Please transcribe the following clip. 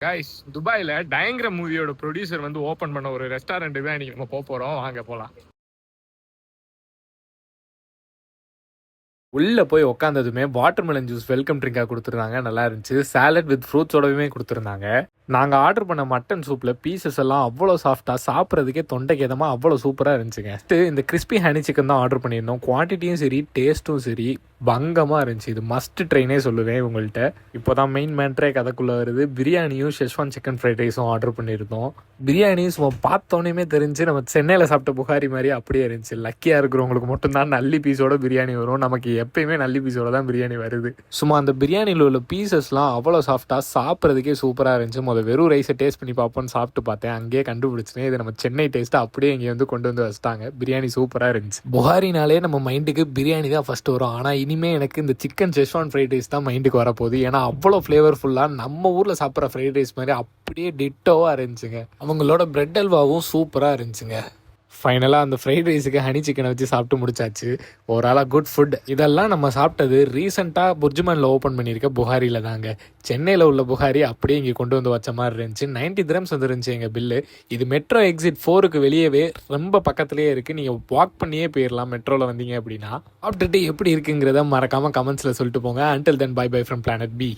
Guys, துபாயில டயங்கிரம் மூவியோட producer வந்து ஓபன் பண்ண ஒரு ரெஸ்டாரண்ட்டுக்கு தான் இன்னைக்கு நம்ம போறோம். வாங்க போலாம். உள்ள போய் உட்காந்ததுமே வாட்டர்மெலன் ஜூஸ் வெல்கம் ட்ரிங்கா கொடுத்துருந்தாங்க. நல்லா இருந்துச்சு. சாலட் வித் ஃப்ரூட்ஸோடவே கொடுத்துருந்தாங்க. நாங்கள் ஆர்டர் பண்ண மட்டன் சூப்பில் பீசஸ் எல்லாம் அவ்வளோ சாஃப்டாக, சாப்பிட்றதுக்கே தொண்டைக்கு எதமாக அவ்வளோ சூப்பராக இருந்துச்சுங்க. இந்த கிறிஸ்பி ஹனி சிக்கன் தான் ஆர்டர் பண்ணியிருந்தோம். குவான்டிட்டியும் சரி, டேஸ்ட்டும் சரி, பங்கமாக இருந்துச்சு. இது மஸ்ட் ட்ரைனே சொல்லுவேன் உங்கள்கிட்ட. இப்போ தான் மெயின் மேட்ரே கதைக்குள்ளே வருது. பிரியாணியும் ஷெஸ்வான் சிக்கன் ஃப்ரைட் ரைஸும் ஆர்டர் பண்ணியிருந்தோம். பிரியாணியும் சும்மா பார்த்தோன்னே தெரிஞ்சு நம்ம சென்னையில் சாப்பிட்ட புகாரி மாதிரி அப்படியே இருந்துச்சு. லக்கியாக இருக்கிறவங்களுக்கு மட்டும்தான் நல்லி பீஸோட பிரியாணி வரும். நமக்கு எப்பயுமே நல்லி பீஸோட தான் பிரியாணி வருது. சும்மா அந்த பிரியாணியில் உள்ள பீசஸ்லாம் அவ்வளோ சாஃப்டாக, சாப்பிட்றதுக்கே சூப்பராக இருந்துச்சு. வெறும் ரைஸை டேஸ்ட் பண்ணி பார்ப்போம்னு சாப்பிட்டு பார்த்தேன். அங்கேயே கண்டுபிடிச்சினேன், இது நம்ம சென்னை டேஸ்ட்டு அப்படியே இங்கே வந்து கொண்டு வந்து வச்சிட்டாங்க. பிரியாணி சூப்பராக இருந்துச்சு. புகாரினாலே நம்ம மைண்டுக்கு பிரியாணி தான் ஃபர்ஸ்ட் வரும். ஆனால் இனிமேல் எனக்கு இந்த சிக்கன் ஷெஸ்வான் ஃப்ரைட் ரைஸ் தான் மைண்டுக்கு வரப்போகுது. ஏன்னா அவ்வளோ ஃப்ளேவர்ஃபுல்லாக நம்ம ஊரில் சாப்பிட்ற ஃப்ரைட் ரைஸ் மாதிரி அப்படியே டிட்டோவாக இருந்துச்சுங்க. அவங்களோட பிரெட் அல்வாவும் சூப்பராக இருந்துச்சுங்க. ஃபைனலாக அந்த ஃப்ரைட் ரைஸுக்கு ஹனி சிக்கனை வச்சு சாப்பிட்டு முடிச்சாச்சு. ஓவராலாக குட் ஃபுட். இதெல்லாம் நம்ம சாப்பிட்டது ரீசெண்டாக புர்ஜுமானில் ஓப்பன் பண்ணியிருக்க புகாரியில் தாங்க. சென்னையில் உள்ள புகாரி அப்படியே இங்கே கொண்டு வந்து வச்ச மாதிரி இருந்துச்சு. 90 dirhams வந்துருந்துச்சு எங்கள் பில்லு. இது மெட்ரோ எக்ஸிட் 4க்கு வெளியவே ரொம்ப பக்கத்துலேயே இருக்குது. நீங்கள் வாக் பண்ணியே போயிடலாம் மெட்ரோவில் வந்தீங்க அப்படின்னா. சாப்பிட்டுட்டு எப்படி இருக்குங்கிறத மறக்காமல் கமெண்ட்ஸில் சொல்லிட்டு போங்க. Until then bye bye from planet B.